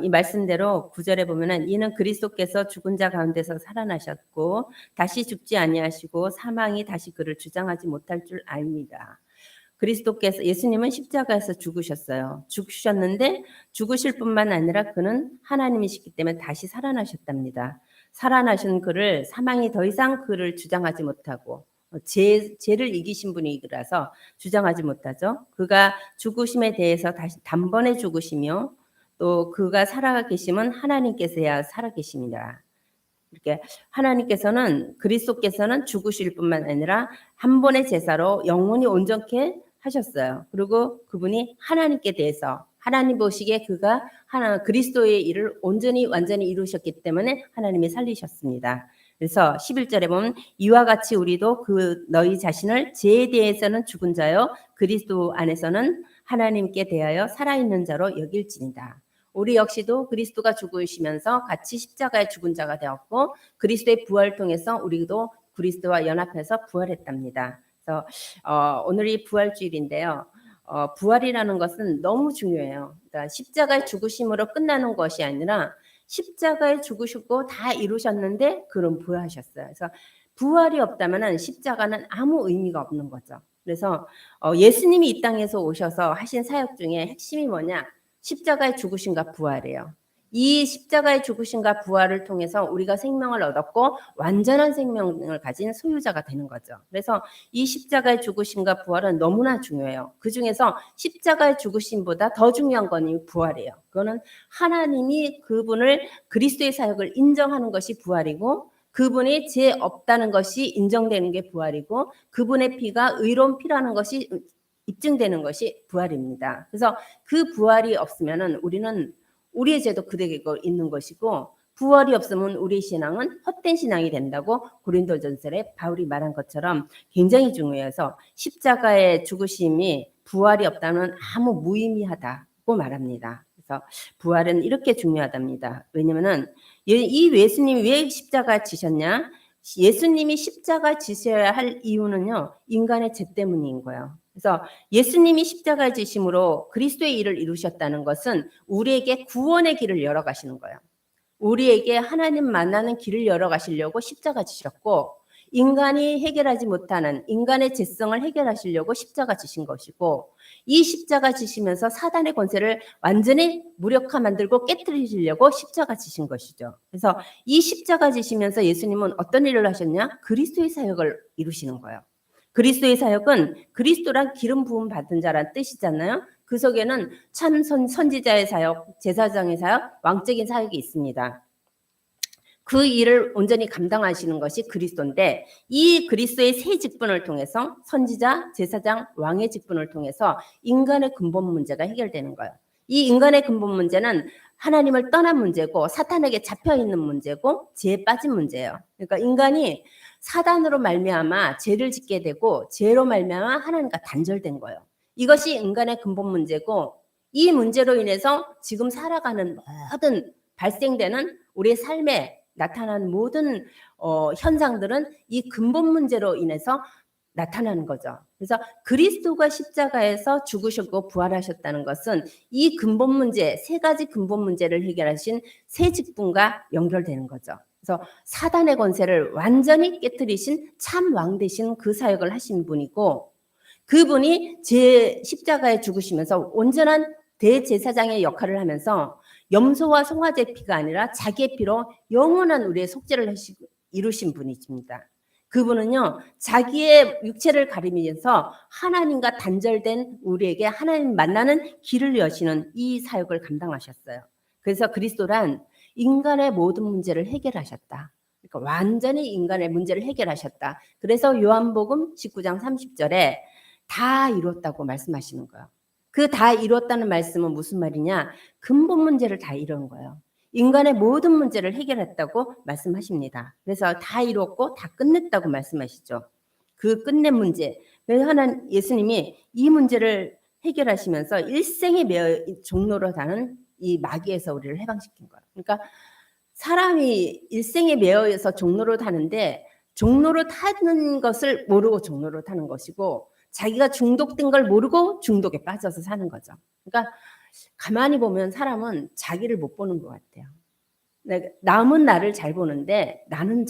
이 말씀대로 9절에 보면은 이는 그리스도께서 죽은 자 가운데서 살아나셨고 다시 죽지 아니하시고 사망이 다시 그를 주장하지 못할 줄 압니다. 그리스도께서 예수님은 십자가에서 죽으셨어요. 죽으셨는데 죽으실 뿐만 아니라 그는 하나님이시기 때문에 다시 살아나셨답니다. 살아나신 그를 사망이 더 이상 그를 주장하지 못하고 죄를 이기신 분이라서 주장하지 못하죠. 그가 죽으심에 대해서 다시 단번에 죽으시며 또 그가 살아 계심은 하나님께서야 살아 계십니다. 이렇게 하나님께서는 그리스도께서는 죽으실 뿐만 아니라 한 번의 제사로 영원히 온전케 하셨어요. 그리고 그분이 하나님께 대해서 하나님 보시기에 그가 그리스도의 일을 온전히 완전히 이루셨기 때문에 하나님이 살리셨습니다. 그래서 11절에 보면 이와 같이 우리도 너희 자신을 죄에 대해서는 죽은 자요 그리스도 안에서는 하나님께 대하여 살아있는 자로 여길지니라. 우리 역시도 그리스도가 죽으시면서 같이 십자가에 죽은 자가 되었고 그리스도의 부활을 통해서 우리도 그리스도와 연합해서 부활했답니다. 그래서 오늘이 부활주일인데요. 부활이라는 것은 너무 중요해요. 그러니까 십자가의 죽으심으로 끝나는 것이 아니라 십자가에 죽으시고 다 이루셨는데 그럼 부활하셨어요. 그래서 부활이 없다면 십자가는 아무 의미가 없는 거죠. 그래서 예수님이 이 땅에서 오셔서 하신 사역 중에 핵심이 뭐냐? 십자가의 죽으심과 부활이에요. 이 십자가의 죽으심과 부활을 통해서 우리가 생명을 얻었고 완전한 생명을 가진 소유자가 되는 거죠. 그래서 이 십자가의 죽으심과 부활은 너무나 중요해요. 그중에서 십자가의 죽으심보다 더 중요한 건 부활이에요. 그거는 하나님이 그분을 그리스도의 사역을 인정하는 것이 부활이고 그분이 죄 없다는 것이 인정되는 게 부활이고 그분의 피가 의로운 피라는 것이 입증되는 것이 부활입니다. 그래서 그 부활이 없으면은 우리는 우리의 죄도 그대로 있는 것이고 부활이 없으면 우리 신앙은 헛된 신앙이 된다고 고린도전서에 바울이 말한 것처럼 굉장히 중요해서 십자가의 죽으심이 부활이 없다면 아무 무의미하다고 말합니다. 그래서 부활은 이렇게 중요하답니다. 왜냐면은 이 예수님이 왜 십자가 지셨냐? 예수님이 십자가 지셔야 할 이유는요. 인간의 죄 때문인 거예요. 그래서 예수님이 십자가에 지심으로 그리스도의 일을 이루셨다는 것은 우리에게 구원의 길을 열어가시는 거예요. 우리에게 하나님 만나는 길을 열어가시려고 십자가 지셨고 인간이 해결하지 못하는 인간의 죄성을 해결하시려고 십자가 지신 것이고 이 십자가 지시면서 사단의 권세를 완전히 무력화 만들고 깨뜨리시려고 십자가 지신 것이죠. 그래서 이 십자가 지시면서 예수님은 어떤 일을 하셨냐? 그리스도의 사역을 이루시는 거예요. 그리스도의 사역은 그리스도란 기름 부음 받은 자란 뜻이잖아요. 그 속에는 참 선지자의 사역, 제사장의 사역, 왕적인 사역이 있습니다. 그 일을 온전히 감당하시는 것이 그리스도인데 이 그리스도의 세 직분을 통해서 선지자, 제사장, 왕의 직분을 통해서 인간의 근본 문제가 해결되는 거예요. 이 인간의 근본 문제는 하나님을 떠난 문제고 사탄에게 잡혀있는 문제고 죄에 빠진 문제예요. 그러니까 인간이 사단으로 말미암아 죄를 짓게 되고 죄로 말미암아 하나님과 단절된 거예요. 이것이 인간의 근본 문제고 이 문제로 인해서 지금 살아가는 모든 발생되는 우리의 삶에 나타나는 모든 현상들은 이 근본 문제로 인해서 나타나는 거죠. 그래서 그리스도가 십자가에서 죽으셨고 부활하셨다는 것은 이 근본 문제, 세 가지 근본 문제를 해결하신 새 직분과 연결되는 거죠. 그래서 사단의 권세를 완전히 깨뜨리신 참 왕 되신 그 사역을 하신 분이고 그분이 제 십자가에 죽으시면서 온전한 대제사장의 역할을 하면서 염소와 송아지의 피가 아니라 자기의 피로 영원한 우리의 속죄를 이루신 분이십니다. 그분은요 자기의 육체를 가리면서 하나님과 단절된 우리에게 하나님 만나는 길을 여시는 이 사역을 감당하셨어요. 그래서 그리스도란 인간의 모든 문제를 해결하셨다. 그러니까 완전히 인간의 문제를 해결하셨다. 그래서 요한복음 19장 30절에 다 이뤘다고 말씀하시는 거예요. 그 다 이뤘다는 말씀은 무슨 말이냐? 근본 문제를 다 이룬 거예요. 인간의 모든 문제를 해결했다고 말씀하십니다. 그래서 다 이뤘고 다 끝냈다고 말씀하시죠. 그 끝낸 문제. 그래서 예수님이 이 문제를 해결하시면서 일생의 종로로 다는 이 마귀에서 우리를 해방시킨 거예요. 그러니까 사람이 일생에 매여서 종로로 타는데 종로로 타는 것을 모르고 종로로 타는 것이고 자기가 중독된 걸 모르고 중독에 빠져서 사는 거죠. 그러니까 가만히 보면 사람은 자기를 못 보는 것 같아요. 남은 나를 잘 보는데 나는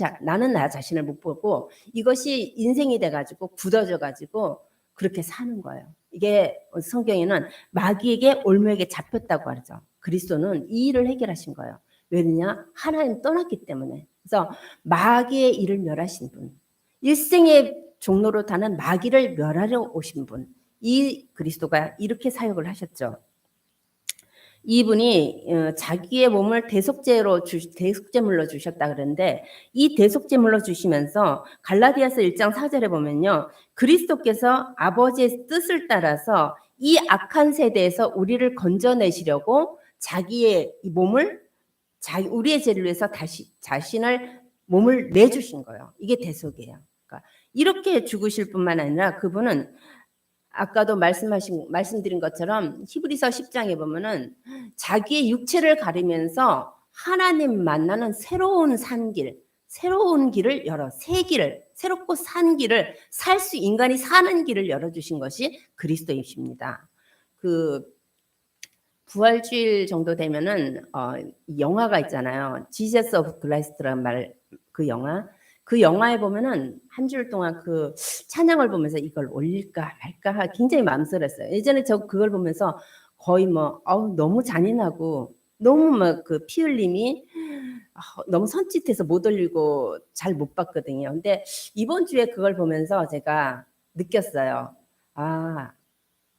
나 자신을 못 보고 이것이 인생이 돼가지고 굳어져가지고 그렇게 사는 거예요. 이게 성경에는 마귀에게 올무에게 잡혔다고 하죠. 그리스도는 이 일을 해결하신 거예요. 왜냐? 하나님 떠났기 때문에. 그래서 마귀의 일을 멸하신 분, 일생의 종로로 타는 마귀를 멸하려 오신 분, 이 그리스도가 이렇게 사역을 하셨죠. 이분이 자기의 몸을 대속제물로 주셨다 그러는데 이 대속제물로 주시면서 갈라디아서 1장 4절에 보면요. 그리스도께서 아버지의 뜻을 따라서 이 악한 세대에서 우리를 건져내시려고 자기의 이 몸을 우리의 죄를 위해서 다시 자신을 몸을 내주신 거예요. 이게 대속이에요. 그러니까 이렇게 죽으실 뿐만 아니라 그분은 아까도 말씀드린 것처럼 히브리서 10장에 보면은 자기의 육체를 가리면서 하나님 만나는 새로운 산길, 새로운 길을 새 길을, 새롭고 산 길을 인간이 사는 길을 열어주신 것이 그리스도이십니다. 그 부활주일 정도 되면은 영화가 있잖아요. 지저스 오브 크라이스트라는 그 영화. 그 영화에 보면은 한 줄 동안 그 찬양을 보면서 이걸 올릴까 말까 굉장히 마음쓰렸어요. 예전에 저 그걸 보면서 거의 너무 잔인하고 너무 그 피 흘림이 너무 선짓해서 못 올리고 잘 못 봤거든요. 근데 이번 주에 그걸 보면서 제가 느꼈어요.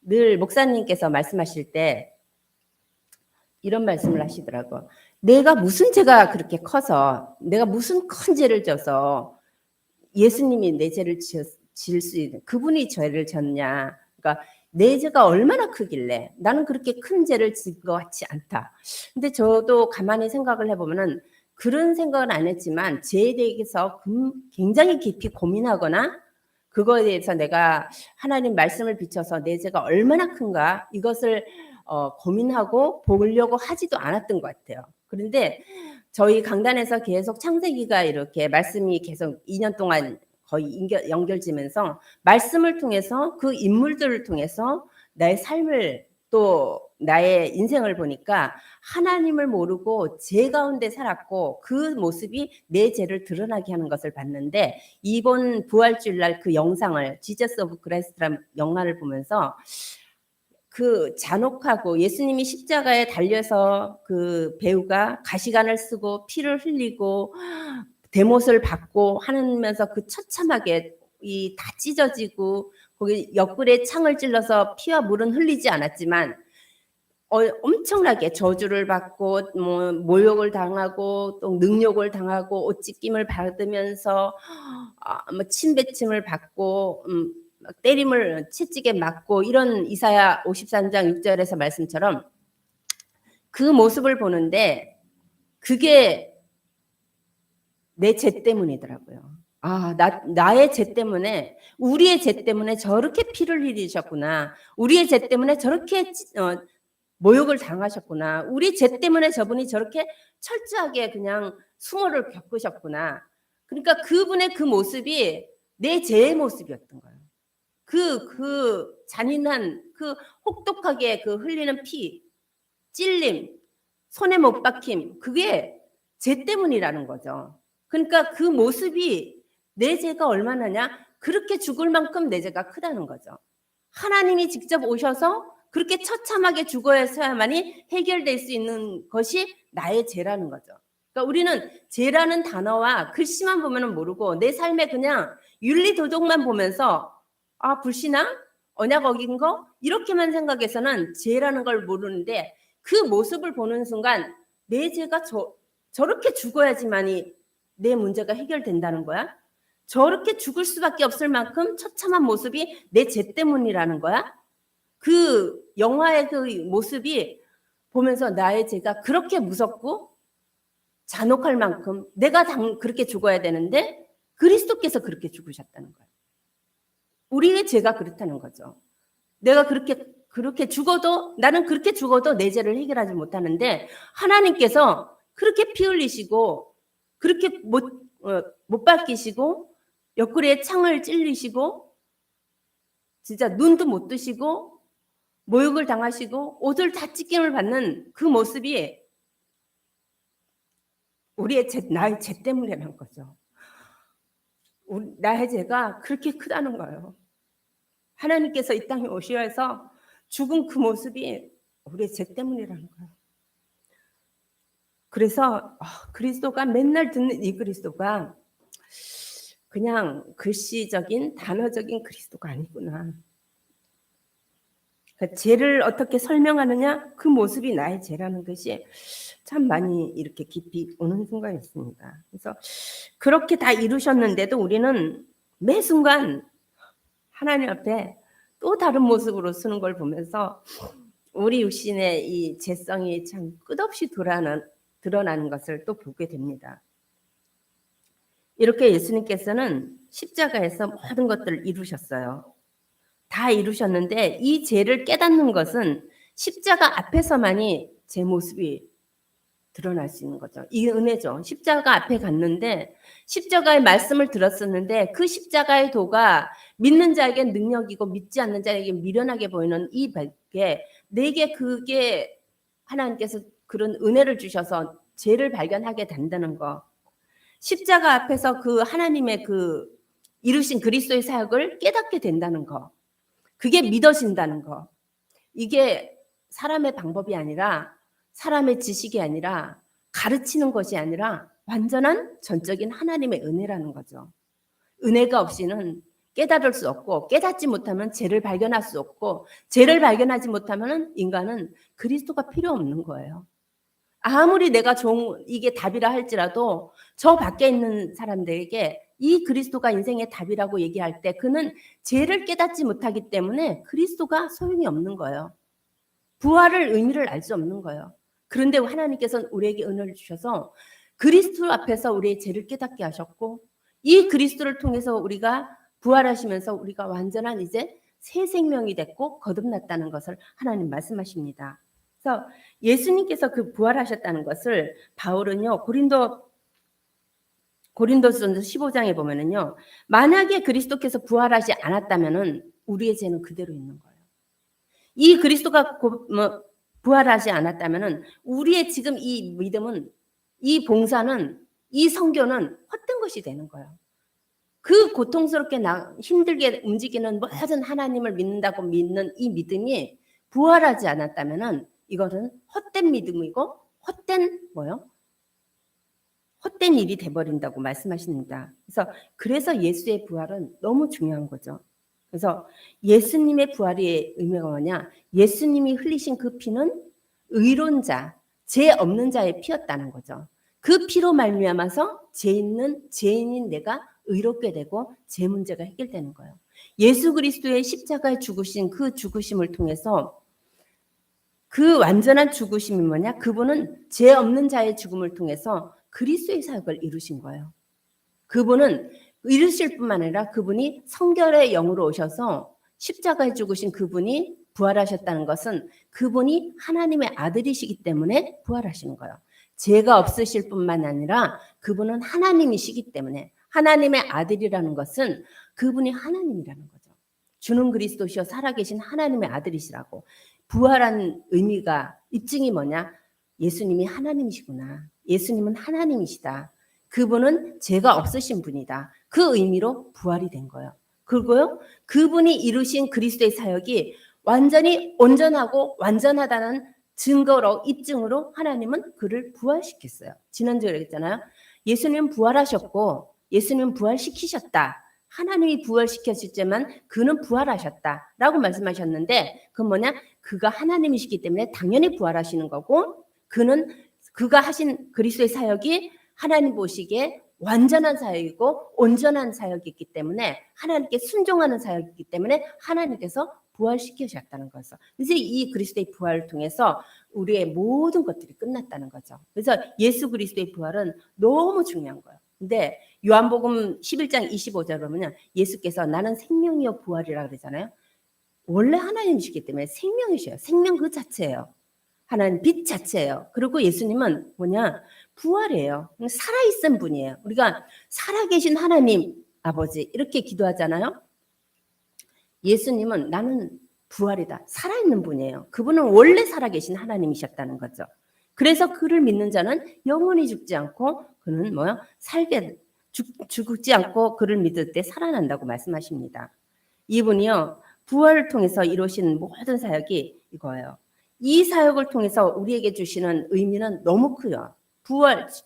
늘 목사님께서 말씀하실 때 이런 말씀을 하시더라고. 내가 무슨 죄가 그렇게 커서 내가 무슨 큰 죄를 져서 예수님이 내 죄를 질 수 있는 그분이 죄를 졌냐. 그러니까 내 죄가 얼마나 크길래 나는 그렇게 큰 죄를 진 것 같지 않다. 근데 저도 가만히 생각을 해보면은 그런 생각은 안 했지만 죄에 대해서 굉장히 깊이 고민하거나 그거에 대해서 내가 하나님 말씀을 비춰서 내 죄가 얼마나 큰가 이것을 고민하고 보려고 하지도 않았던 것 같아요. 그런데 저희 강단에서 계속 창세기가 이렇게 말씀이 계속 2년 동안 거의 연결지면서 말씀을 통해서 그 인물들을 통해서 나의 삶을 또 나의 인생을 보니까 하나님을 모르고 죄 가운데 살았고 그 모습이 내 죄를 드러나게 하는 것을 봤는데 이번 부활주일날 그 영상을 지저스 오브 크라이스트라는 영화를 보면서 그 잔혹하고 예수님이 십자가에 달려서 그 배우가 가시관을 쓰고 피를 흘리고 대못을 받고 하면서 그 처참하게 다 찢어지고 거기 옆구리에 창을 찔러서 피와 물은 흘리지 않았지만 엄청나게 저주를 받고 모욕을 당하고 또 능욕을 당하고 옷찢김을 받으면서 침뱉음을 받고 때림을 채찍에 맞고 이런 이사야 53장 6절에서 말씀처럼 그 모습을 보는데 그게 내 죄 때문이더라고요. 나의 죄 때문에 우리의 죄 때문에 저렇게 피를 흘리셨구나. 우리의 죄 때문에 저렇게 모욕을 당하셨구나. 우리 죄 때문에 저분이 저렇게 철저하게 그냥 수모를 겪으셨구나. 그러니까 그분의 그 모습이 내 죄의 모습이었던 거예요. 그 잔인한 그 혹독하게 그 흘리는 피, 찔림, 손에 못 박힘 그게 죄 때문이라는 거죠. 그러니까 그 모습이 내 죄가 얼마나냐? 그렇게 죽을 만큼 내 죄가 크다는 거죠. 하나님이 직접 오셔서 그렇게 처참하게 죽어야만이 해결될 수 있는 것이 나의 죄라는 거죠. 그러니까 우리는 죄라는 단어와 글씨만 보면 모르고 내 삶에 그냥 윤리 도덕만 보면서 불신앙, 언약 어긴 거 이렇게만 생각해서는 죄라는 걸 모르는데 그 모습을 보는 순간 내 죄가 저렇게 죽어야지만이 내 문제가 해결된다는 거야. 저렇게 죽을 수밖에 없을 만큼 처참한 모습이 내 죄 때문이라는 거야. 그 영화의 그 모습이 보면서 나의 죄가 그렇게 무섭고 잔혹할 만큼 내가 그렇게 죽어야 되는데 그리스도께서 그렇게 죽으셨다는 거야. 우리의 죄가 그렇다는 거죠. 내가 그렇게 죽어도 나는 그렇게 죽어도 내 죄를 해결하지 못하는데 하나님께서 그렇게 피 흘리시고 그렇게 못 박히시고 옆구리에 창을 찔리시고 진짜 눈도 못 뜨시고 모욕을 당하시고 옷을 다 찢김을 받는 그 모습이 나의 죄 때문이라는 거죠. 나의 죄가 그렇게 크다는 거예요. 하나님께서 이 땅에 오셔야 해서 죽은 그 모습이 우리의 죄 때문이라는 거예요. 그래서 그리스도가 맨날 듣는 이 그리스도가 그냥 글씨적인 단어적인 그리스도가 아니구나. 그러니까 죄를 어떻게 설명하느냐, 그 모습이 나의 죄라는 것이 참 많이 이렇게 깊이 오는 순간이 있습니다. 그래서 그렇게 다 이루셨는데도 우리는 매 순간 하나님 앞에 또 다른 모습으로 서는 걸 보면서 우리 육신의 이 죄성이 참 끝없이 드러나는 것을 또 보게 됩니다. 이렇게 예수님께서는 십자가에서 모든 것들을 이루셨어요. 다 이루셨는데 이 죄를 깨닫는 것은 십자가 앞에서만이 제 모습이 드러날 수 있는 거죠. 이 은혜죠. 십자가 앞에 갔는데 십자가의 말씀을 들었었는데 그 십자가의 도가 믿는 자에게 능력이고 믿지 않는 자에게 미련하게 보이는 이 밖에 내게 그게 하나님께서 그런 은혜를 주셔서 죄를 발견하게 된다는 거. 십자가 앞에서 그 하나님의 그 이루신 그리스도의 사역을 깨닫게 된다는 거. 그게 믿어진다는 거. 이게 사람의 방법이 아니라 사람의 지식이 아니라 가르치는 것이 아니라 완전한 전적인 하나님의 은혜라는 거죠. 은혜가 없이는 깨달을 수 없고 깨닫지 못하면 죄를 발견할 수 없고 죄를 발견하지 못하면 인간은 그리스도가 필요 없는 거예요. 아무리 내가 이게 답이라 할지라도 저 밖에 있는 사람들에게 이 그리스도가 인생의 답이라고 얘기할 때 그는 죄를 깨닫지 못하기 때문에 그리스도가 소용이 없는 거예요. 부활의 의미를 알 수 없는 거예요. 그런데 하나님께서는 우리에게 은혜를 주셔서 그리스도 앞에서 우리의 죄를 깨닫게 하셨고 이 그리스도를 통해서 우리가 부활하시면서 우리가 완전한 이제 새 생명이 됐고 거듭났다는 것을 하나님 말씀하십니다. 그래서 예수님께서 그 부활하셨다는 것을 바울은요 고린도전서 15장에 보면은요 만약에 그리스도께서 부활하지 않았다면은 우리의 죄는 그대로 있는 거예요. 이 그리스도가 부활하지 않았다면은 우리의 지금 이 믿음은 이 봉사는 이 선교는 헛된 것이 되는 거예요. 그 고통스럽게 힘들게 움직이는 모든 하나님을 믿는다고 믿는 이 믿음이 부활하지 않았다면은 이거는 헛된 믿음이고 헛된 헛된 일이 돼버린다고 말씀하십니다. 그래서 예수의 부활은 너무 중요한 거죠. 그래서 예수님의 부활의 의미가 뭐냐? 예수님이 흘리신 그 피는 의로운 자, 죄 없는 자의 피였다는 거죠. 그 피로 말미암아서 죄인인 내가 의롭게 되고 죄 문제가 해결되는 거예요. 예수 그리스도의 십자가에 죽으신 그 죽으심을 통해서 그 완전한 죽으심이 뭐냐? 그분은 죄 없는 자의 죽음을 통해서 그리스도의 사역을 이루신 거예요. 그분은 이루실 뿐만 아니라 그분이 성결의 영으로 오셔서 십자가에 죽으신 그분이 부활하셨다는 것은 그분이 하나님의 아들이시기 때문에 부활하시는 거예요. 죄가 없으실 뿐만 아니라 그분은 하나님이시기 때문에 하나님의 아들이라는 것은 그분이 하나님이라는 거죠. 주는 그리스도시여 살아계신 하나님의 아들이시라고. 부활한 의미가 입증이 뭐냐? 예수님이 하나님이시구나. 예수님은 하나님이시다. 그분은 죄가 없으신 분이다. 그 의미로 부활이 된 거예요. 그리고요, 그분이 이루신 그리스도의 사역이 완전히 온전하고 완전하다는 증거로 입증으로 하나님은 그를 부활시켰어요. 지난주에 그랬잖아요. 예수님은 부활하셨고 예수님은 부활시키셨다. 하나님이 부활시켰지만 그는 부활하셨다라고 말씀하셨는데 그건 뭐냐? 그가 하나님이시기 때문에 당연히 부활하시는 거고 그가 하신 그리스도의 사역이 하나님 보시기에 완전한 사역이고 온전한 사역이기 때문에 하나님께 순종하는 사역이기 때문에 하나님께서 부활시키셨다는 거죠. 그래서 이 그리스도의 부활을 통해서 우리의 모든 것들이 끝났다는 거죠. 그래서 예수 그리스도의 부활은 너무 중요한 거예요. 근데 요한복음 11장 25절에 보면 예수께서 나는 생명이요 부활이라 그러잖아요. 원래 하나님이시기 때문에 생명이셔요. 생명 그 자체예요. 하나님 빛 자체예요. 그리고 예수님은 뭐냐? 부활이에요. 살아있은 분이에요. 우리가 살아계신 하나님 아버지 이렇게 기도하잖아요. 예수님은 나는 부활이다. 살아있는 분이에요. 그분은 원래 살아계신 하나님이셨다는 거죠. 그래서 그를 믿는 자는 영원히 죽지 않고 그는 뭐요? 죽지 않고 그를 믿을 때 살아난다고 말씀하십니다. 이분이요. 부활을 통해서 이루신 모든 사역이 이거예요. 이 사역을 통해서 우리에게 주시는 의미는 너무 커요.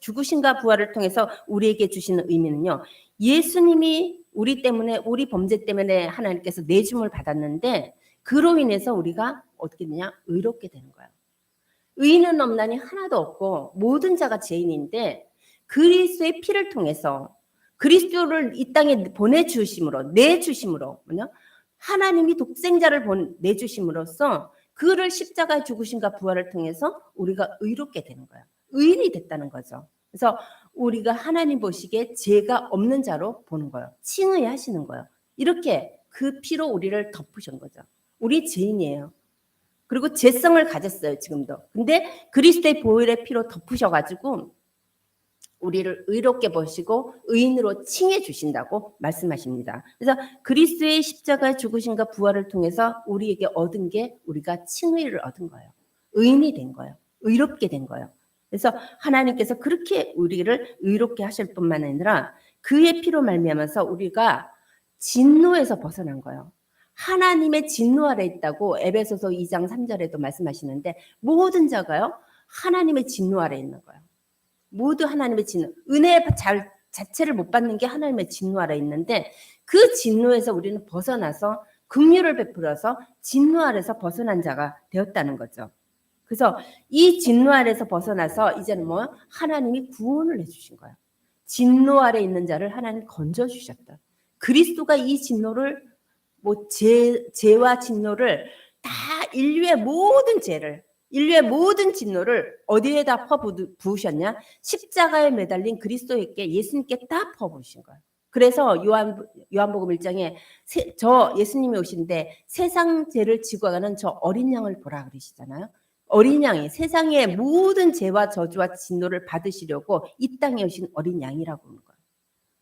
죽으심과 부활을 통해서 우리에게 주시는 의미는요. 예수님이 우리 때문에, 우리 범죄 때문에 하나님께서 내줌을 받았는데 그로 인해서 우리가 어떻게 되냐? 의롭게 되는 거예요. 의인은 없나니 하나도 없고 모든 자가 죄인인데 그리스도의 피를 통해서 그리스도를 이 땅에 보내주심으로 내주심으로 하나님이 독생자를 내주심으로써 그를 십자가에 죽으심과 부활을 통해서 우리가 의롭게 되는 거예요. 의인이 됐다는 거죠. 그래서 우리가 하나님 보시기에 죄가 없는 자로 보는 거예요. 칭의하시는 거예요. 이렇게 그 피로 우리를 덮으신 거죠. 우리 죄인이에요. 그리고 죄성을 가졌어요, 지금도. 근데 그리스도의 보혈의 피로 덮으셔가지고 우리를 의롭게 보시고 의인으로 칭해 주신다고 말씀하십니다. 그래서 그리스도의 십자가의 죽으심과 부활을 통해서 우리에게 얻은 게 우리가 칭의를 얻은 거예요. 의인이 된 거예요. 의롭게 된 거예요. 그래서 하나님께서 그렇게 우리를 의롭게 하실 뿐만 아니라 그의 피로 말미암아서 우리가 진노에서 벗어난 거예요. 하나님의 진노 아래 있다고 에베소서 2장 3절에도 말씀하시는데 모든 자가요. 하나님의 진노 아래 있는 거예요. 모두 하나님의 진노. 은혜 자체를 못 받는 게 하나님의 진노 아래 있는데 그 진노에서 우리는 벗어나서 긍휼을 베풀어서 진노 아래서 벗어난 자가 되었다는 거죠. 그래서 이 진노 아래서 벗어나서 이제는 하나님이 구원을 해주신 거예요. 진노 아래 있는 자를 하나님 건져주셨다. 그리스도가 이 진노를 죄와 진노를 다 인류의 모든 죄를 인류의 모든 진노를 어디에다 퍼부으셨냐? 십자가에 매달린 그리스도에게 예수님께 다 퍼부으신 거예요. 그래서 요한복음 1장에 저 예수님이 오신데 세상 죄를 지고 가는 저 어린 양을 보라 그러시잖아요. 어린 양이 세상의 모든 죄와 저주와 진노를 받으시려고 이 땅에 오신 어린 양이라고 하는 거예요.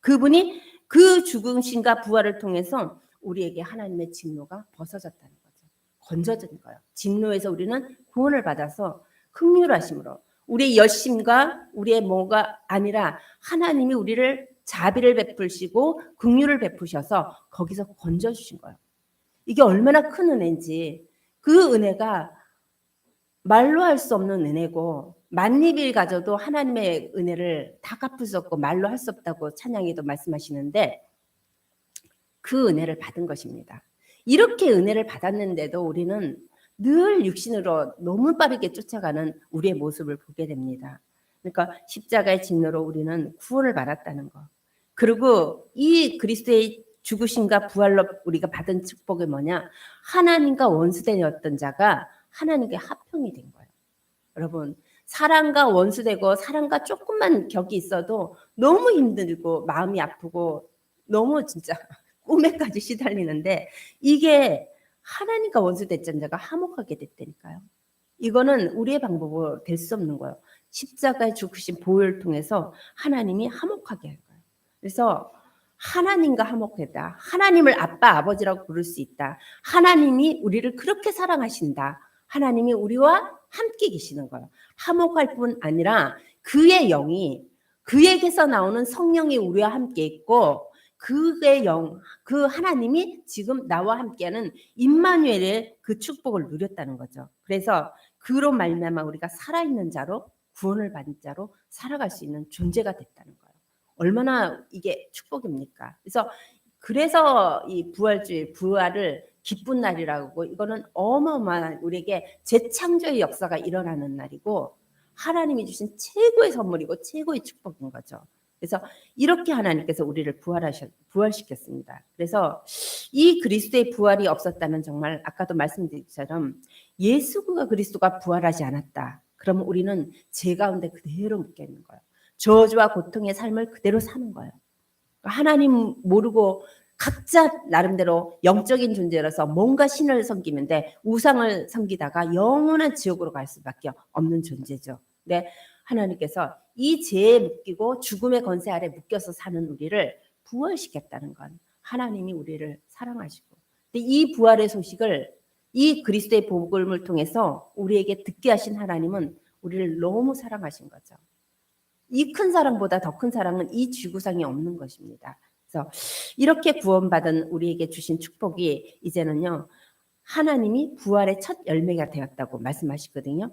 그분이 그 죽으심과 부활을 통해서 우리에게 하나님의 진노가 벗어졌다는 거죠. 건져진 거예요. 진노에서 우리는 구원을 받아서 긍휼하심으로 우리의 열심과 우리의 뭐가 아니라 하나님이 우리를 자비를 베푸시고 긍휼을 베푸셔서 거기서 건져주신 거예요. 이게 얼마나 큰 은혜인지 그 은혜가 말로 할 수 없는 은혜고 만입일 가져도 하나님의 은혜를 다 갚을 수 없고 말로 할 수 없다고 찬양에도 말씀하시는데 그 은혜를 받은 것입니다. 이렇게 은혜를 받았는데도 우리는 늘 육신으로 너무 빠르게 쫓아가는 우리의 모습을 보게 됩니다. 그러니까 십자가의 진노로 우리는 구원을 받았다는 거. 그리고 이 그리스도의 죽으심과 부활로 우리가 받은 축복이 뭐냐? 하나님과 원수되었던 자가 하나님께 합형이 된 거예요. 여러분, 사랑과 원수되고 사랑과 조금만 격이 있어도 너무 힘들고 마음이 아프고 너무 진짜 꿈에까지 시달리는데 이게 하나님과 원수됐던 자가 화목하게 됐다니까요. 이거는 우리의 방법으로 될 수 없는 거예요. 십자가의 죽으신 보혈을 통해서 하나님이 화목하게 할 거예요. 그래서 하나님과 화목하다. 하나님을 아빠, 아버지라고 부를 수 있다. 하나님이 우리를 그렇게 사랑하신다. 하나님이 우리와 함께 계시는 거예요. 화목할 뿐 아니라 그의 영이 그에게서 나오는 성령이 우리와 함께 있고 그의 영, 그 하나님이 지금 나와 함께하는 임마누엘의 그 축복을 누렸다는 거죠. 그래서 그로 말미암아 우리가 살아있는 자로 구원을 받은 자로 살아갈 수 있는 존재가 됐다는 거예요. 얼마나 이게 축복입니까? 그래서 이 부활주일, 부활을 기쁜 날이라고 이거는 어마어마한 우리에게 재창조의 역사가 일어나는 날이고 하나님이 주신 최고의 선물이고 최고의 축복인 거죠. 그래서 이렇게 하나님께서 우리를 부활시켰습니다. 그래서 이 그리스도의 부활이 없었다면 정말 아까도 말씀드린 것처럼 그리스도가 부활하지 않았다. 그러면 우리는 죄 가운데 그대로 묶여 있는 거예요. 저주와 고통의 삶을 그대로 사는 거예요. 하나님 모르고 각자 나름대로 영적인 존재라서 뭔가 신을 섬기는데 우상을 섬기다가 영원한 지옥으로 갈 수밖에 없는 존재죠. 근데 하나님께서 이 죄에 묶이고 죽음의 권세 아래 묶여서 사는 우리를 부활시켰다는 건 하나님이 우리를 사랑하시고 근데 이 부활의 소식을 이 그리스도의 복음을 통해서 우리에게 듣게 하신 하나님은 우리를 너무 사랑하신 거죠. 이 큰 사랑보다 더 큰 사랑은 이 지구상에 없는 것입니다. 그래서 이렇게 구원받은 우리에게 주신 축복이 이제는요, 하나님이 부활의 첫 열매가 되었다고 말씀하시거든요.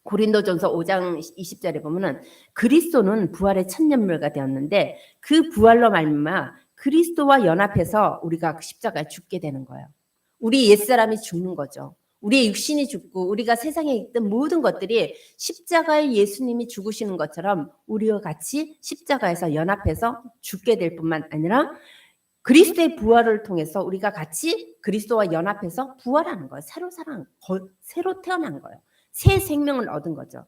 고린도전서 5장 20절에 보면은 그리스도는 부활의 첫 열매가 되었는데 그 부활로 말미암아 그리스도와 연합해서 우리가 십자가에 죽게 되는 거예요. 우리 옛사람이 죽는 거죠. 우리의 육신이 죽고 우리가 세상에 있던 모든 것들이 십자가에 예수님이 죽으시는 것처럼 우리와 같이 십자가에서 연합해서 죽게 될 뿐만 아니라 그리스도의 부활을 통해서 우리가 같이 그리스도와 연합해서 부활하는 거예요. 새로 태어난 거예요. 새 생명을 얻은 거죠.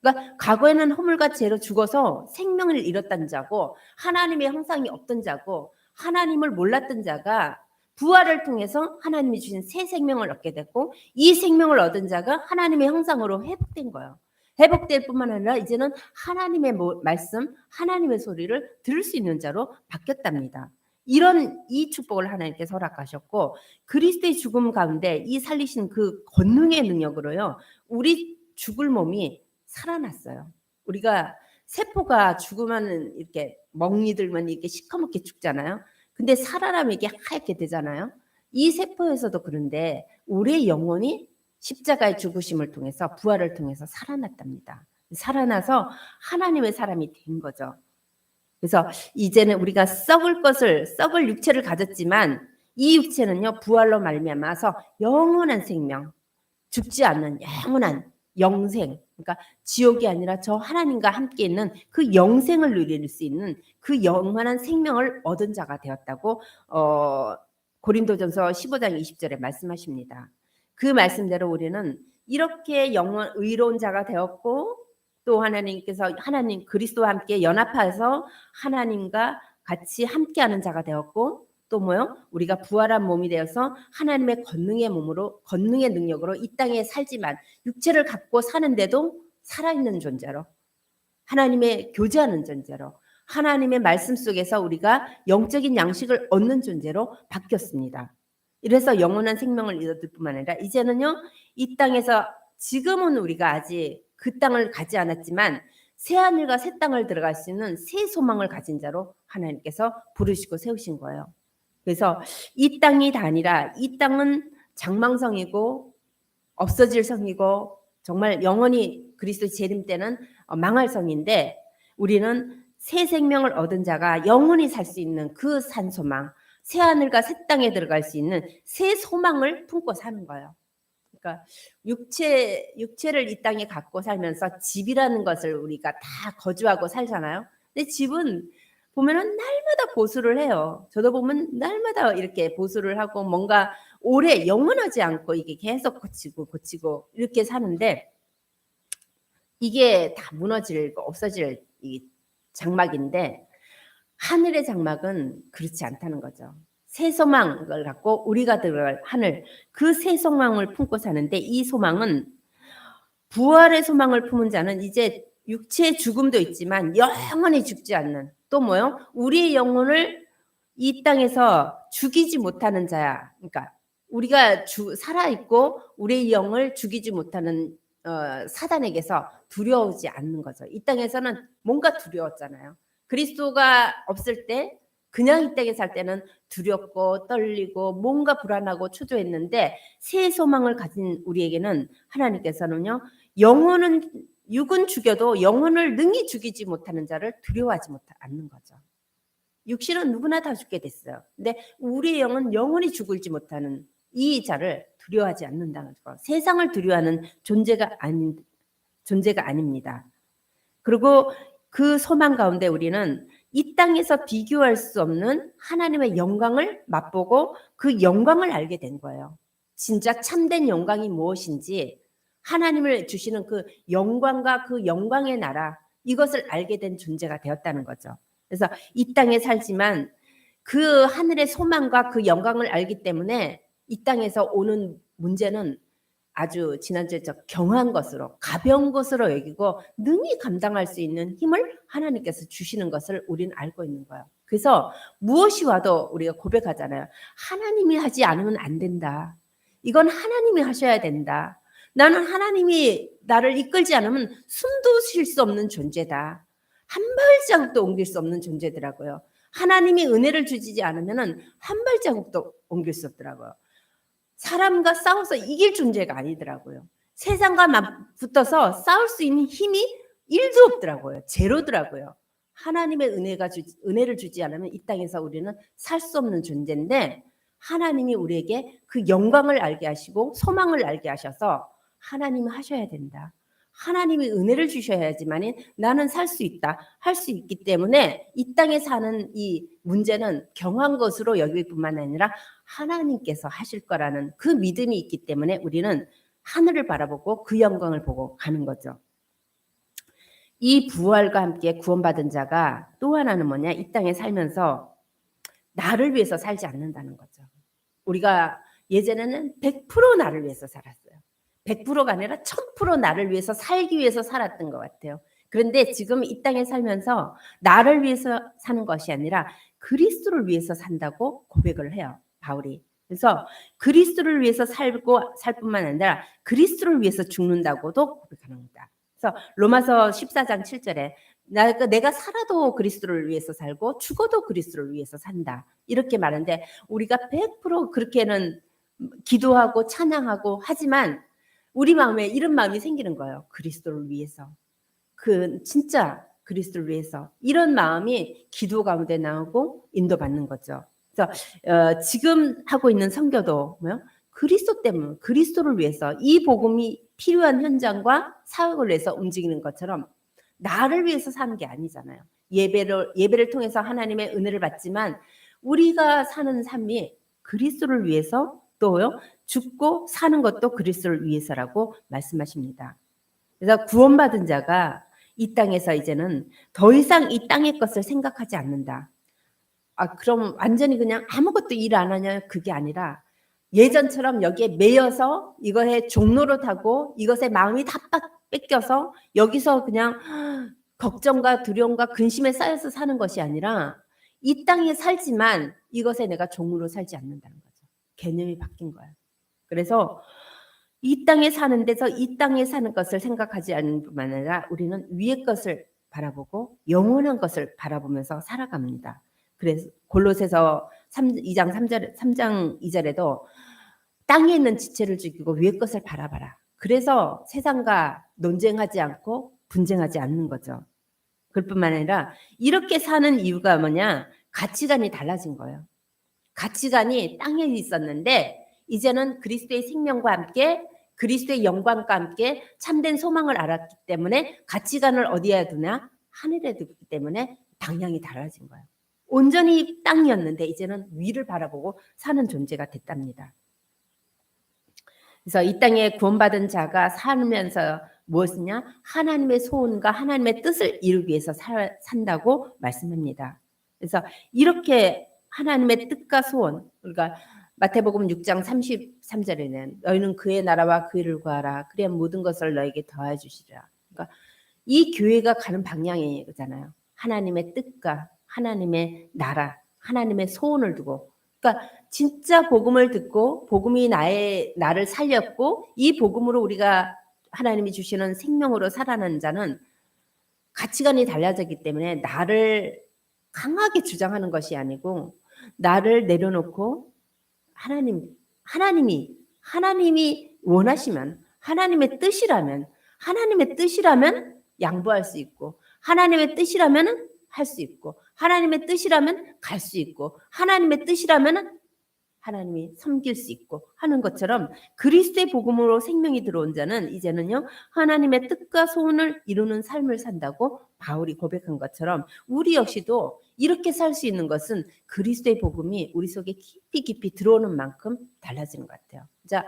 그러니까 과거에는 허물과 죄로 죽어서 생명을 잃었던 자고 하나님의 형상이 없던 자고 하나님을 몰랐던 자가 부활을 통해서 하나님이 주신 새 생명을 얻게 됐고 이 생명을 얻은 자가 하나님의 형상으로 회복된 거예요. 회복될 뿐만 아니라 이제는 하나님의 말씀, 하나님의 소리를 들을 수 있는 자로 바뀌었답니다. 이 축복을 하나님께서 허락하셨고 그리스도의 죽음 가운데 이 살리신 그 권능의 능력으로요. 우리 죽을 몸이 살아났어요. 우리가 세포가 죽으면 이렇게 멍이 들면 이렇게 시커멓게 죽잖아요. 근데 살아나면 이게 하얗게 되잖아요. 이 세포에서도 그런데 우리의 영혼이 십자가의 죽으심을 통해서 부활을 통해서 살아났답니다. 살아나서 하나님의 사람이 된 거죠. 그래서 이제는 우리가 썩을 육체를 가졌지만 이 육체는요 부활로 말미암아서 영원한 생명, 죽지 않는 영원한 영생, 그러니까 지옥이 아니라 저 하나님과 함께 있는 그 영생을 누릴 수 있는 그 영원한 생명을 얻은 자가 되었다고 고린도전서 15장 20절에 말씀하십니다. 그 말씀대로 우리는 이렇게 의로운 자가 되었고 또 하나님 그리스도와 함께 연합해서 하나님과 같이 함께하는 자가 되었고 또 뭐요? 우리가 부활한 몸이 되어서 하나님의 권능의 능력으로 이 땅에 살지만 육체를 갖고 사는데도 살아있는 존재로 하나님의 교제하는 존재로 하나님의 말씀 속에서 우리가 영적인 양식을 얻는 존재로 바뀌었습니다. 이래서 영원한 생명을 얻을 뿐만 아니라 이제는요 이 땅에서 지금은 우리가 아직 그 땅을 가지 않았지만 새하늘과 새 땅을 들어갈 수 있는 새 소망을 가진 자로 하나님께서 부르시고 세우신 거예요. 그래서 이 땅이 다 아니라 이 땅은 장망성이고 없어질 성이고 정말 영원히 그리스도 재림 때는 망할 성인데 우리는 새 생명을 얻은 자가 영원히 살 수 있는 그 산소망, 새 하늘과 새 땅에 들어갈 수 있는 새 소망을 품고 사는 거예요. 그러니까 육체를 이 땅에 갖고 살면서 집이라는 것을 우리가 다 거주하고 살잖아요. 근데 집은 보면은 날마다 보수를 해요. 저도 보면 날마다 이렇게 보수를 하고 뭔가 오래 영원하지 않고 이게 계속 고치고 이렇게 사는데 이게 다 무너지고 없어질 이 장막인데 하늘의 장막은 그렇지 않다는 거죠. 새 소망을 갖고 우리가 들어갈 하늘 그 새 소망을 품고 사는데 이 소망은 부활의 소망을 품은 자는 이제 육체의 죽음도 있지만 영원히 죽지 않는 또 뭐요? 우리의 영혼을 이 땅에서 죽이지 못하는 자야. 그러니까 우리가 살아있고 우리의 영을 죽이지 못하는 사단에게서 두려우지 않는 거죠. 이 땅에서는 뭔가 두려웠잖아요. 그리스도가 없을 때 그냥 이 땅에 살 때는 두렵고 떨리고 뭔가 불안하고 초조했는데 새 소망을 가진 우리에게는 하나님께서는요. 육은 죽여도 영혼을 능히 죽이지 못하는 자를 두려워하지 않는 거죠. 육신은 누구나 다 죽게 됐어요. 근데 우리의 영은 영원히 죽을지 못하는 이 자를 두려워하지 않는다는 거. 세상을 두려워하는 존재가 아닙니다. 그리고 그 소망 가운데 우리는 이 땅에서 비교할 수 없는 하나님의 영광을 맛보고 그 영광을 알게 된 거예요. 진짜 참된 영광이 무엇인지 하나님을 주시는 그 영광과 그 영광의 나라 이것을 알게 된 존재가 되었다는 거죠. 그래서 이 땅에 살지만 그 하늘의 소망과 그 영광을 알기 때문에 이 땅에서 오는 문제는 아주 지난주에 경한 것으로 가벼운 것으로 여기고 능히 감당할 수 있는 힘을 하나님께서 주시는 것을 우리는 알고 있는 거예요. 그래서 무엇이 와도 우리가 고백하잖아요. 하나님이 하지 않으면 안 된다. 이건 하나님이 하셔야 된다. 나는 하나님이 나를 이끌지 않으면 숨도 쉴 수 없는 존재다. 한 발자국도 옮길 수 없는 존재더라고요. 하나님이 은혜를 주지 않으면 한 발자국도 옮길 수 없더라고요. 사람과 싸워서 이길 존재가 아니더라고요. 세상과 붙어서 싸울 수 있는 힘이 1도 없더라고요. 제로더라고요. 하나님의 은혜를 주지 않으면 이 땅에서 우리는 살 수 없는 존재인데, 하나님이 우리에게 그 영광을 알게 하시고 소망을 알게 하셔서 하나님이 하셔야 된다. 하나님이 은혜를 주셔야지만 나는 살 수 있다, 할 수 있기 때문에 이 땅에 사는 이 문제는 경한 것으로 여길 뿐만 아니라 하나님께서 하실 거라는 그 믿음이 있기 때문에 우리는 하늘을 바라보고 그 영광을 보고 가는 거죠. 이 부활과 함께 구원받은 자가 또 하나는 뭐냐? 이 땅에 살면서 나를 위해서 살지 않는다는 거죠. 우리가 예전에는 100% 나를 위해서 살았어요. 100%가 아니라 1000% 나를 위해서 살기 위해서 살았던 것 같아요. 그런데 지금 이 땅에 살면서 나를 위해서 사는 것이 아니라 그리스도를 위해서 산다고 고백을 해요, 바울이. 그래서 그리스도를 위해서 살 뿐만 아니라 그리스도를 위해서 죽는다고도 고백합니다. 그래서 로마서 14장 7절에 내가 살아도 그리스도를 위해서 살고 죽어도 그리스도를 위해서 산다, 이렇게 말하는데, 우리가 100% 그렇게는 기도하고 찬양하고 하지만 우리 마음에 이런 마음이 생기는 거예요. 그리스도를 위해서, 진짜 그리스도를 위해서, 이런 마음이 기도 가운데 나오고 인도받는 거죠. 그래서 지금 하고 있는 선교도 그리스도 때문에, 그리스도를 위해서, 이 복음이 필요한 현장과 사역을 위해서 움직이는 것처럼 나를 위해서 사는 게 아니잖아요. 예배를 통해서 하나님의 은혜를 받지만 우리가 사는 삶이 그리스도를 위해서, 또요 죽고 사는 것도 그리스도를 위해서라고 말씀하십니다. 그래서 구원받은 자가 이 땅에서 이제는 더 이상 이 땅의 것을 생각하지 않는다. 그럼 완전히 그냥 아무것도 일 안 하냐? 그게 아니라 예전처럼 여기에 매여서 이거에 종로로 타고 이것에 마음이 다 뺏겨서 여기서 그냥 걱정과 두려움과 근심에 쌓여서 사는 것이 아니라 이 땅에 살지만 이것에 내가 종으로 살지 않는다는 거죠. 개념이 바뀐 거예요. 그래서 이 땅에 사는 데서 이 땅에 사는 것을 생각하지 않는 뿐만 아니라 우리는 위의 것을 바라보고 영원한 것을 바라보면서 살아갑니다. 그래서 골로새서 3장 2절에도 땅에 있는 지체를 죽이고 위의 것을 바라봐라. 그래서 세상과 논쟁하지 않고 분쟁하지 않는 거죠. 그뿐만 아니라 이렇게 사는 이유가 뭐냐? 가치관이 달라진 거예요. 가치관이 땅에 있었는데 이제는 그리스도의 생명과 함께 그리스도의 영광과 함께 참된 소망을 알았기 때문에 가치관을 어디에 두냐? 하늘에 두기 때문에 방향이 달라진 거예요. 온전히 땅이었는데 이제는 위를 바라보고 사는 존재가 됐답니다. 그래서 이 땅에 구원받은 자가 살면서 무엇이냐? 하나님의 소원과 하나님의 뜻을 이루기 위해서 산다고 말씀합니다. 그래서 이렇게 하나님의 뜻과 소원, 그러니까 마태복음 6장 33절에는 너희는 그의 나라와 그 일을 구하라. 그래야 모든 것을 너에게 더해 주시리라. 그러니까 이 교회가 가는 방향이잖아요. 하나님의 뜻과 하나님의 나라, 하나님의 소원을 두고, 그러니까 진짜 복음을 듣고 복음이 나를 살렸고 이 복음으로 우리가 하나님이 주시는 생명으로 살아가는 자는 가치관이 달라졌기 때문에 나를 강하게 주장하는 것이 아니고 나를 내려놓고 하나님이 원하시면, 하나님의 뜻이라면 양보할 수 있고, 하나님의 뜻이라면 할 수 있고, 하나님의 뜻이라면 갈 수 있고, 하나님의 뜻이라면 하나님이 섬길 수 있고 하는 것처럼 그리스도의 복음으로 생명이 들어온 자는 이제는요 하나님의 뜻과 소원을 이루는 삶을 산다고 바울이 고백한 것처럼 우리 역시도 이렇게 살 수 있는 것은 그리스도의 복음이 우리 속에 깊이 들어오는 만큼 달라지는 것 같아요. 자,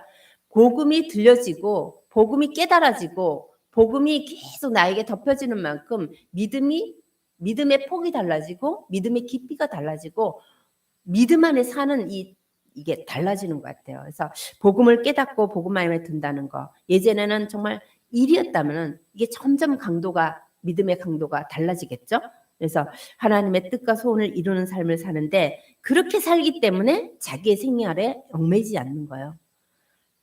복음이 들려지고 복음이 깨달아지고 복음이 계속 나에게 덮여지는 만큼 믿음의 폭이 달라지고 믿음의 깊이가 달라지고 믿음 안에 사는 이게 달라지는 것 같아요. 그래서 복음을 깨닫고 복음 안에 든다는 거, 예전에는 정말 일이었다면 이게 점점 믿음의 강도가 달라지겠죠. 그래서 하나님의 뜻과 소원을 이루는 삶을 사는데 그렇게 살기 때문에 자기의 생활에 얽매이지 않는 거예요.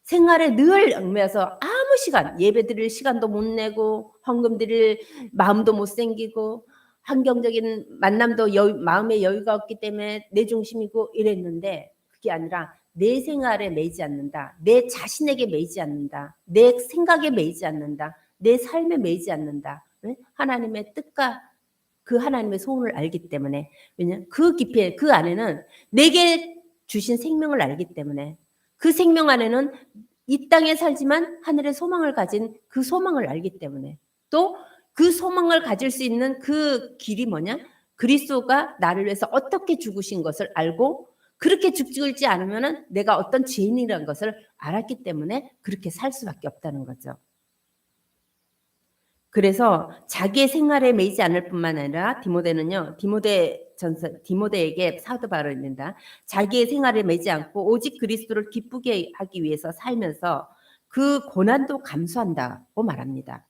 생활에 늘 얽매여서 아무 시간, 예배 드릴 시간도 못 내고 헌금 드릴 마음도 못 생기고 환경적인 만남도 마음의 여유가 없기 때문에 내 중심이고 이랬는데, 그게 아니라 내 생활에 매이지 않는다. 내 자신에게 매이지 않는다. 내 생각에 매이지 않는다. 내 삶에 매이지 않는다. 하나님의 뜻과 그 하나님의 소원을 알기 때문에. 왜냐하면 그 깊이, 그 안에는 내게 주신 생명을 알기 때문에, 그 생명 안에는 이 땅에 살지만 하늘의 소망을 가진 그 소망을 알기 때문에, 또 그 소망을 가질 수 있는 그 길이 뭐냐? 그리스도가 나를 위해서 어떻게 죽으신 것을 알고, 그렇게 죽지 않으면 내가 어떤 죄인이라는 것을 알았기 때문에 그렇게 살 수밖에 없다는 거죠. 그래서 자기의 생활에 매이지 않을 뿐만 아니라 디모데는요, 디모데에게 사도 바울입니다. 자기의 생활에 매이지 않고 오직 그리스도를 기쁘게 하기 위해서 살면서 그 고난도 감수한다고 말합니다.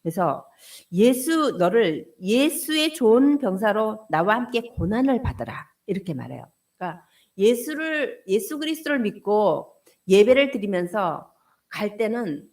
그래서 너를 예수의 좋은 병사로 나와 함께 고난을 받으라, 이렇게 말해요. 그러니까 예수 그리스도를 믿고 예배를 드리면서 갈 때는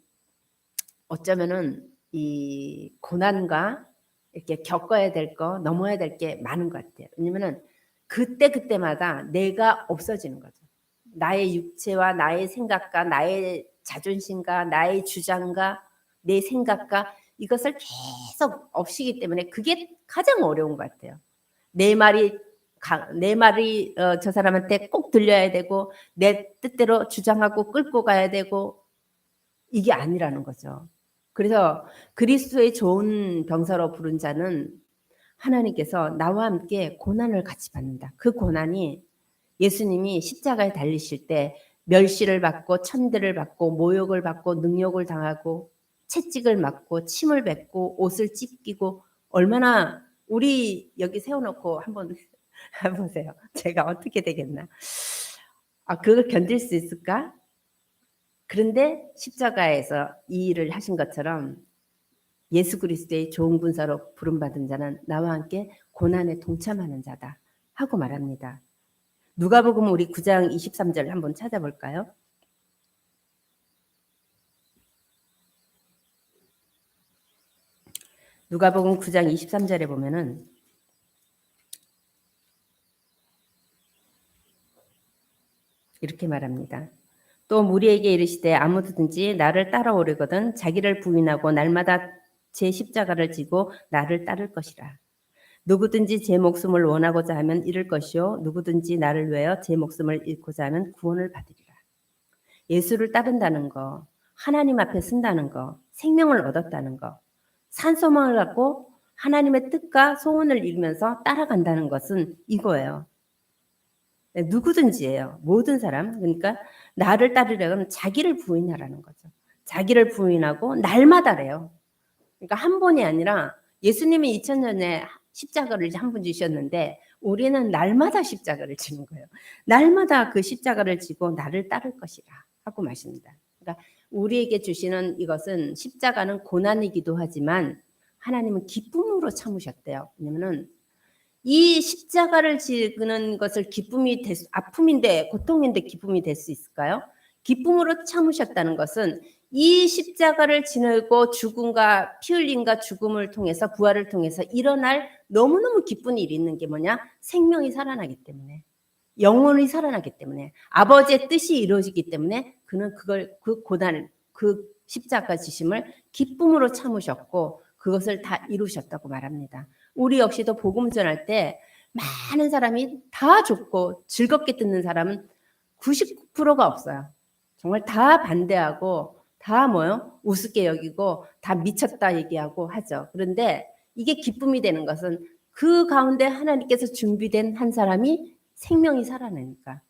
어쩌면은 이 고난과 이렇게 겪어야 될 거, 넘어야 될 게 많은 것 같아요. 왜냐면은 그때마다 내가 없어지는 거죠. 나의 육체와 나의 생각과 나의 자존심과 나의 주장과 내 생각과 이것을 계속 없이기 때문에 그게 가장 어려운 것 같아요. 내 말이 저 사람한테 꼭 들려야 되고, 내 뜻대로 주장하고 끌고 가야 되고, 이게 아니라는 거죠. 그래서 그리스도의 좋은 병사로 부른 자는 하나님께서 나와 함께 고난을 같이 받는다. 그 고난이 예수님이 십자가에 달리실 때 멸시를 받고 천대를 받고 모욕을 받고 능욕을 당하고 채찍을 맞고 침을 뱉고 옷을 찢기고, 얼마나, 우리 여기 세워놓고 한번 보세요. 제가 어떻게 되겠나. 그걸 견딜 수 있을까? 그런데 십자가에서 이 일을 하신 것처럼 예수 그리스도의 좋은 군사로 부름받은 자는 나와 함께 고난에 동참하는 자다 하고 말합니다. 누가복음 우리 9장 23절 한번 찾아볼까요? 누가복음 9장 23절에 보면은 이렇게 말합니다. 또 무리에게 이르시되 아무든지 나를 따라오려거든 자기를 부인하고 날마다 제 십자가를 지고 나를 따를 것이라. 누구든지 제 목숨을 원하고자 하면 잃을 것이요 누구든지 나를 위하여 제 목숨을 잃고자 하면 구원을 받으리라. 예수를 따른다는 거, 하나님 앞에 쓴다는 거, 생명을 얻었다는 거, 산소망을 갖고 하나님의 뜻과 소원을 이루면서 따라간다는 것은 이거예요. 누구든지예요. 모든 사람. 그러니까 나를 따르려면 자기를 부인하라는 거죠. 자기를 부인하고 날마다래요. 그러니까 한 번이 아니라 예수님이 2000년에 십자가를 한 번 지셨는데 우리는 날마다 십자가를 지는 거예요. 날마다 그 십자가를 지고 나를 따를 것이라 하고 마십니다. 그러니까 우리에게 주시는 이것은, 십자가는 고난이기도 하지만 하나님은 기쁨으로 참으셨대요. 왜냐면은 이 십자가를 지는 것을 아픔인데, 고통인데 기쁨이 될 수 있을까요? 기쁨으로 참으셨다는 것은 이 십자가를 지내고 죽음과 피 흘림과 죽음을 통해서 부활을 통해서 일어날 너무너무 기쁜 일이 있는 게 뭐냐? 생명이 살아나기 때문에, 영혼이 살아나기 때문에, 아버지의 뜻이 이루어지기 때문에 그는 그 고난을, 그 십자가 지심을 기쁨으로 참으셨고 그것을 다 이루셨다고 말합니다. 우리 역시도 복음 전할 때 많은 사람이 다 좋고 즐겁게 듣는 사람은 99%가 없어요. 정말 다 반대하고 다 우습게 여기고 다 미쳤다 얘기하고 하죠. 그런데 이게 기쁨이 되는 것은 그 가운데 하나님께서 준비된 한 사람이 생명이 살아나니까.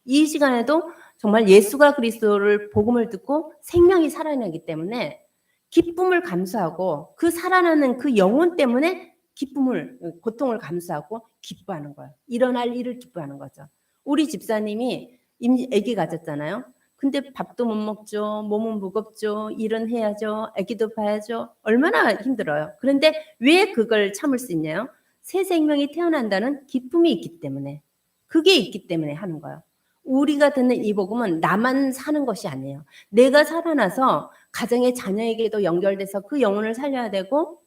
이 시간에도 정말 예수가 그리스도를 복음을 듣고 생명이 살아나기 때문에 기쁨을 감수하고 그 살아나는 그 영혼 때문에 고통을 감수하고 기뻐하는 거예요. 일어날 일을 기뻐하는 거죠. 우리 집사님이 아기 가졌잖아요. 근데 밥도 못 먹죠. 몸은 무겁죠. 일은 해야죠. 아기도 봐야죠. 얼마나 힘들어요. 그런데 왜 그걸 참을 수 있냐요? 새 생명이 태어난다는 기쁨이 있기 때문에, 그게 있기 때문에 하는 거예요. 우리가 듣는 이 복음은 나만 사는 것이 아니에요. 내가 살아나서 가정의 자녀에게도 연결돼서 그 영혼을 살려야 되고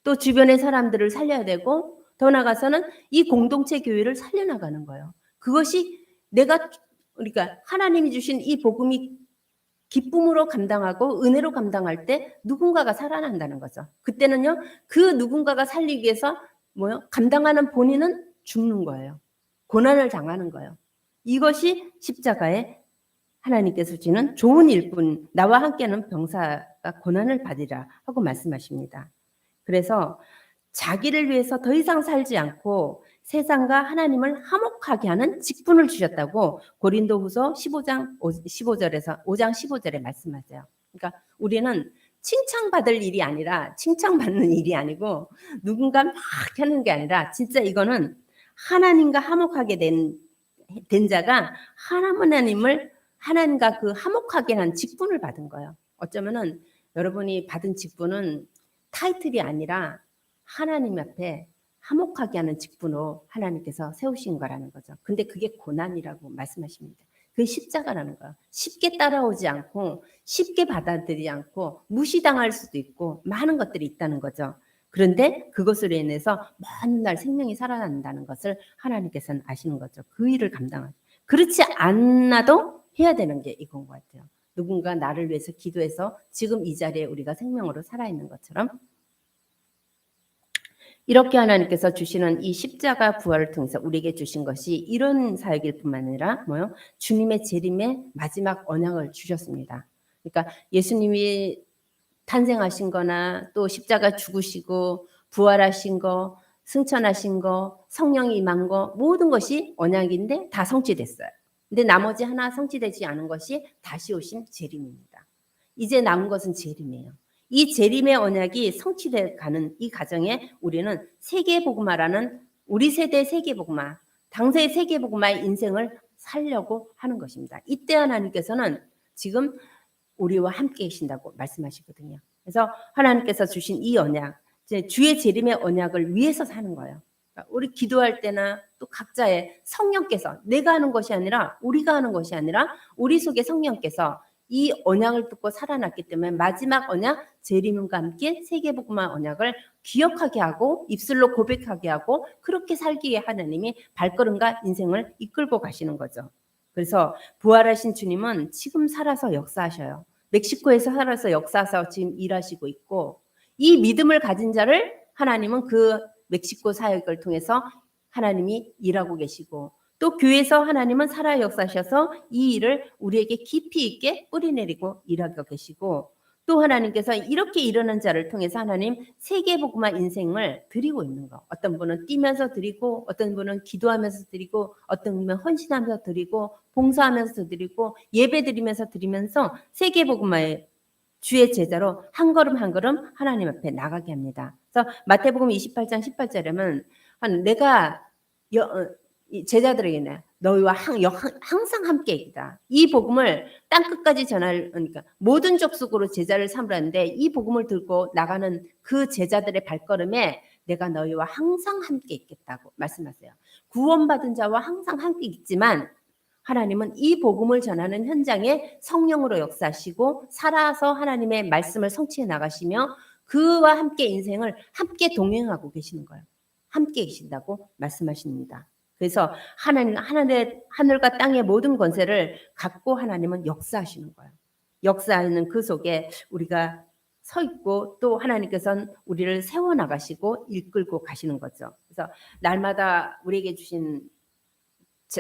또 주변의 사람들을 살려야 되고 더 나아가서는 이 공동체 교회를 살려나가는 거예요. 그것이 내가 그러니까 하나님이 주신 이 복음이 기쁨으로 감당하고 은혜로 감당할 때 누군가가 살아난다는 거죠. 그때는요. 그 누군가가 살리기 위해서 감당하는 본인은 죽는 거예요. 고난을 당하는 거예요. 이것이 십자가에 하나님께서 주시는 좋은 일뿐 나와 함께하는 병사가 고난을 받으리라 하고 말씀하십니다. 그래서 자기를 위해서 더 이상 살지 않고 세상과 하나님을 화목하게 하는 직분을 주셨다고 고린도후서 15장 15절에서 5장 15절에 말씀하세요. 그러니까 우리는 칭찬받을 일이 아니라 칭찬받는 일이 아니고 누군가 막 하는 게 아니라 진짜 이거는 하나님과 화목하게 된 자가 하나님과 그 화목하게 한 직분을 받은 거예요. 어쩌면은 여러분이 받은 직분은 타이틀이 아니라 하나님 앞에 화목하게 하는 직분으로 하나님께서 세우신 거라는 거죠. 근데 그게 고난이라고 말씀하십니다. 그게 십자가라는 거예요. 쉽게 따라오지 않고 쉽게 받아들이지 않고 무시당할 수도 있고 많은 것들이 있다는 거죠. 그런데 그것으로 인해서 먼 날 생명이 살아난다는 것을 하나님께서는 아시는 거죠. 그 일을 감당하죠. 그렇지 않아도 해야 되는 게 이건 것 같아요. 누군가 나를 위해서 기도해서 지금 이 자리에 우리가 생명으로 살아있는 것처럼 이렇게 하나님께서 주시는 이 십자가 부활을 통해서 우리에게 주신 것이 이런 사역일 뿐만 아니라 주님의 재림의 마지막 언약을 주셨습니다. 그러니까 예수님이 탄생하신 거나 또 십자가 죽으시고 부활하신 거, 승천하신 거, 성령이 임한 거 모든 것이 언약인데 다 성취됐어요. 근데 나머지 하나 성취되지 않은 것이 다시 오신 재림입니다. 이제 남은 것은 재림이에요. 이 재림의 언약이 성취돼 가는 이 과정에 우리는 세계복음화라는 우리 세대 세계복음화, 당세의 세계복음화의 인생을 살려고 하는 것입니다. 이때 하나님께서는 지금 우리와 함께 계신다고 말씀하시거든요. 그래서 하나님께서 주신 이 언약, 주의 재림의 언약을 위해서 사는 거예요. 그러니까 우리 기도할 때나 또 각자의 성령께서 내가 하는 것이 아니라 우리가 하는 것이 아니라 우리 속에 성령께서 이 언약을 듣고 살아났기 때문에 마지막 언약 재림과 함께 세계복음화 언약을 기억하게 하고 입술로 고백하게 하고 그렇게 살기에 하나님이 발걸음과 인생을 이끌고 가시는 거죠. 그래서 부활하신 주님은 지금 살아서 역사하셔요. 멕시코에서 살아서 역사하셔서 지금 일하시고 있고 이 믿음을 가진 자를 하나님은 그 멕시코 사역을 통해서 하나님이 일하고 계시고 또 교회에서 하나님은 살아 역사하셔서 이 일을 우리에게 깊이 있게 뿌리내리고 일하고 계시고 또 하나님께서 이렇게 일어난 자를 통해서 하나님 세계복음화 인생을 드리고 있는 거. 어떤 분은 뛰면서 드리고 어떤 분은 기도하면서 드리고 어떤 분은 헌신하면서 드리고 봉사하면서 드리고 예배 드리면서 드리면서 세계복음화의 주의 제자로 한 걸음 한 걸음 하나님 앞에 나가게 합니다. 그래서 마태복음 28장 18절에는 내가 제자들에게는 너희와 항상 함께 있다. 이 복음을 땅끝까지 전할 그러니까 모든 족속으로 제자를 삼으라는데 이 복음을 들고 나가는 그 제자들의 발걸음에 내가 너희와 항상 함께 있겠다고 말씀하세요. 구원받은 자와 항상 함께 있지만 하나님은 이 복음을 전하는 현장에 성령으로 역사하시고 살아서 하나님의 말씀을 성취해 나가시며 그와 함께 인생을 함께 동행하고 계시는 거예요. 함께 계신다고 말씀하십니다. 그래서 하늘과 땅의 모든 권세를 갖고 하나님은 역사하시는 거예요. 역사하는 그 속에 우리가 서 있고 또 하나님께서는 우리를 세워나가시고 이끌고 가시는 거죠. 그래서 날마다 우리에게 주신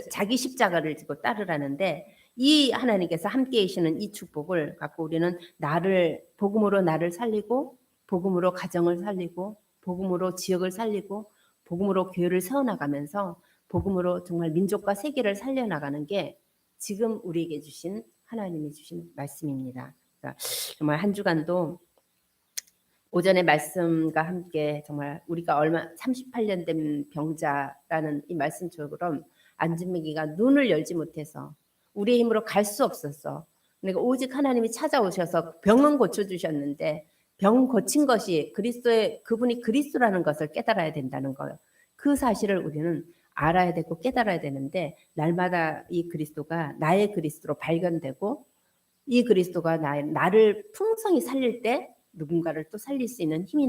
자기 십자가를 지고 따르라는데 이 하나님께서 함께 계시는 이 축복을 갖고 우리는 복음으로 나를 살리고 복음으로 가정을 살리고 복음으로 지역을 살리고 복음으로 교회를 세워나가면서 복음으로 정말 민족과 세계를 살려나가는 게 지금 우리에게 주신 하나님이 주신 말씀입니다. 그러니까 정말 한 주간도 오전의 말씀과 함께 정말 우리가 38년 된 병자라는 이 말씀처럼 안진맥이가 눈을 열지 못해서 우리의 힘으로 갈 수 없었어. 그러니까 오직 하나님이 찾아오셔서 병은 고쳐주셨는데 병 고친 것이 그분이 그리스도라는 것을 깨달아야 된다는 거예요. 그 사실을 우리는 알아야 되고 깨달아야 되는데 날마다 이 그리스도가 나의 그리스도로 발견되고 이 그리스도가 나를 풍성히 살릴 때 누군가를 또 살릴 수 있는 힘이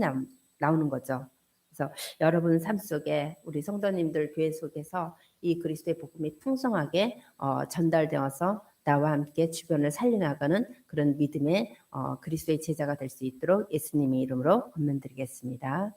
나오는 거죠. 그래서 여러분 삶 속에 우리 성도님들 교회 속에서 이 그리스도의 복음이 풍성하게 전달되어서 나와 함께 주변을 살려나가는 그런 믿음의 그리스도의 제자가 될 수 있도록 예수님의 이름으로 권면드리겠습니다.